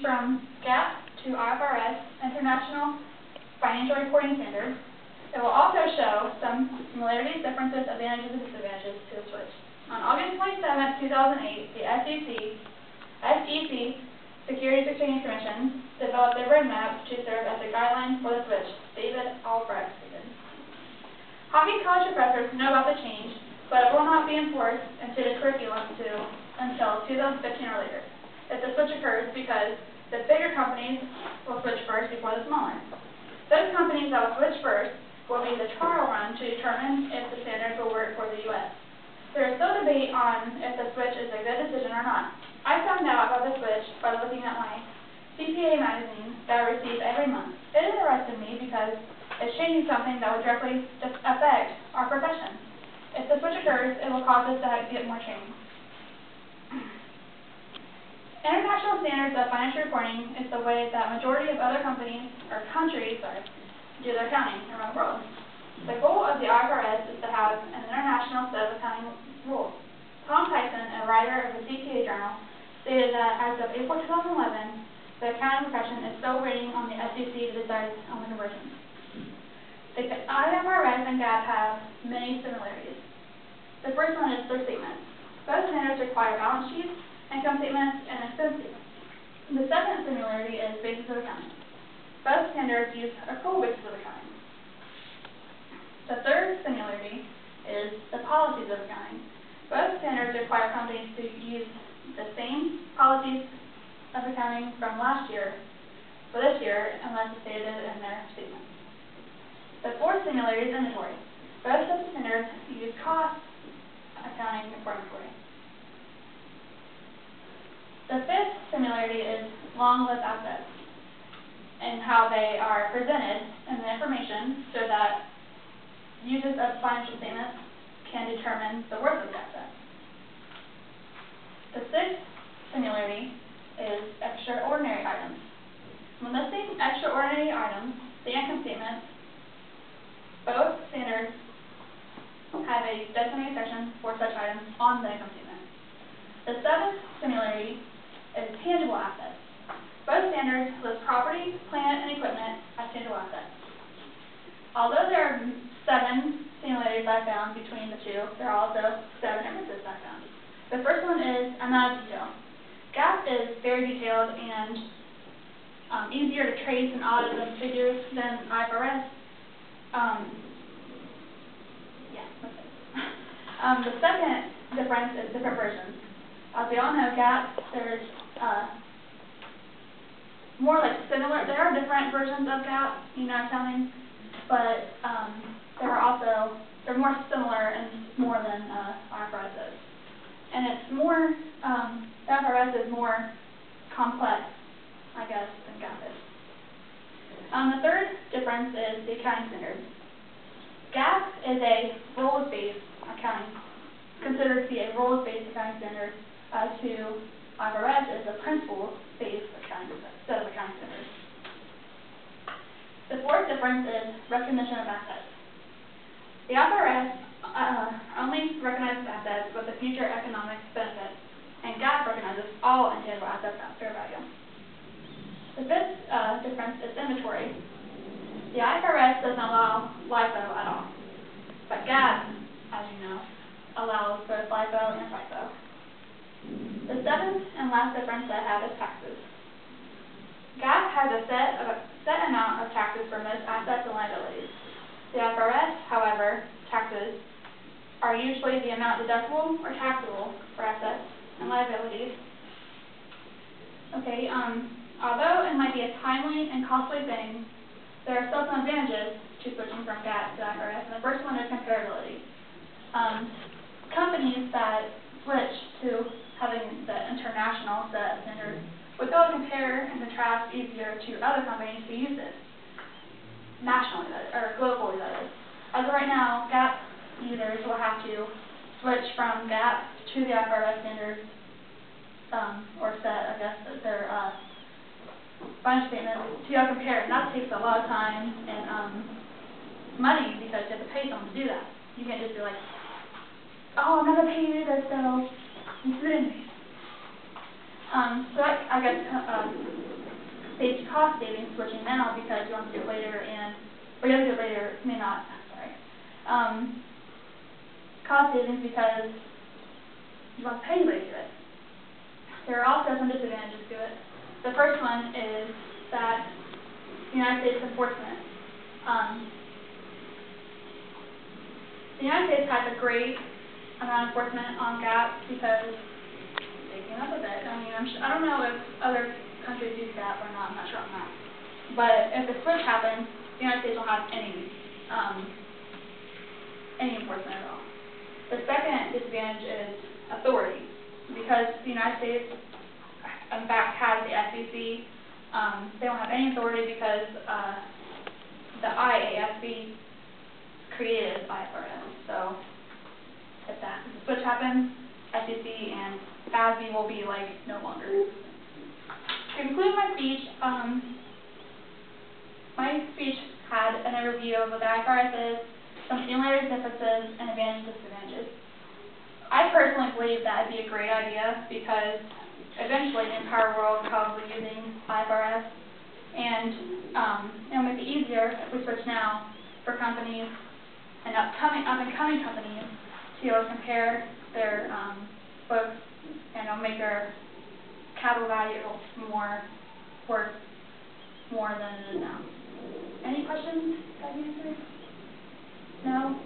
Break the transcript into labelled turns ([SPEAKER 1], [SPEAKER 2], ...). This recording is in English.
[SPEAKER 1] From GAAP to IFRS, International Financial Reporting Standards. It will also show some similarities, differences, advantages, and disadvantages to the switch. On August 27, 2008, the SEC, Securities Exchange Commission, developed a roadmap to serve as a guideline for the switch. David Albrecht stated. Hockey college professors know about the change, but it will not be enforced into the curriculum until 2015 or later, if the switch occurs, because the bigger companies will switch first before the smaller. Those companies that will switch first will be the trial run to determine if the standards will work for the U.S. There is still debate on if the switch is a good decision or not. I found out about the switch by looking at my CPA magazine that I receive every month. It interested me because it's changing something that will directly affect our profession. If the switch occurs, it will cause us to get more training. International standards of financial reporting is the way that majority of other countries do their accounting around the world. The goal of the IFRS is to have an international set of accounting rules. Tom Tyson, a writer of the CPA Journal, stated that as of April 2011, the accounting profession is still waiting on the SEC to decide on the conversion. The IFRS and GAAP have many similarities. The first one is their statements. Both standards require balance sheets, income statements, and expense statements. The second similarity is basis of accounting. Both standards use accrual basis of accounting. The third similarity is the policies of accounting. Both standards require companies to use the same policies of accounting from last year for this year unless stated in their statements. The fourth similarity is inventory. Both sets of standards use cost accounting for inventory. The fifth similarity is long-lived assets and how they are presented in the information so that users of financial statements can determine the worth of the asset. The sixth similarity is extraordinary items. When listing extraordinary items, the income statements, both standards have a designated section for such items on the income statement. The seventh similarity is tangible assets. Both standards list property, plant, and equipment as tangible assets. Although there are 7 similarities I found between the two, there are also 7 differences I found. The first one is amount of detail. GAAP is very detailed and easier to trace and audit the figures than IFRS. The second difference is different versions. As we all know, GAAP, there's more like similar. There are different versions of GAAP, accounting, but they're more similar and more than IFRS is. And it's more, IFRS is more complex, I guess, than GAAP is. The third difference is the accounting standard. GAAP is a rules-based accounting, considered to be a rules-based accounting standard, to IFRS is a principles-based set of accounting standards. The fourth difference is recognition of assets. The IFRS only recognizes assets with the future economic benefits, and GAAP recognizes all intangible assets at fair value. The fifth difference is inventory. The IFRS doesn't allow LIFO at all, but GAAP, as you know, allows both LIFO and FIFO. The seventh and last difference I have is taxes. GAAP has a set amount of taxes for most assets and liabilities. The IFRS, however, taxes are usually the amount deductible or taxable for assets and liabilities. Okay, although it might be a timely and costly thing, there are still some advantages to switching from GAAP to IFRS, and the first one is comparability. Companies that switch to having the international set of standards would be able to compare and contrast easier to other companies who use it nationally, or globally, that is. As of right now, GAAP users will have to switch from GAAP to the IFRS standards, or set, I guess, their financial statements to compare, and that takes a lot of time and money because you have to pay someone to do that. You can't just be like, oh, I'm not going to pay you to do this, so you do it anyways. So that, I guess, cost savings switching now because you want to do it later or you have to do it later, may not, sorry. Cost savings because you want to pay anybody to do it. There are also some disadvantages to it. The first one is that the United States enforcement. The United States has a great amount of enforcement on GAAP because they came up with it. I mean, I don't know if other countries use GAAP or not. I'm not sure on that. But if the switch happens, the United States will have any enforcement at all. The second disadvantage is authority, because the United States, in fact, has the SEC. They don't have any authority because the IASB created IFRS. So if the switch happens, SEC and FASB will be like no longer. To conclude my speech had an overview of what the IFRS is, some similarities, differences, and advantages and disadvantages. I personally believe that would be a great idea because eventually the entire world will probably be using IFRS, and it'll make it easier if we switch now for companies and up-and-coming companies to be able to compare their books, and it'll make their capital value worth more than it is now. Any questions that you answered? No?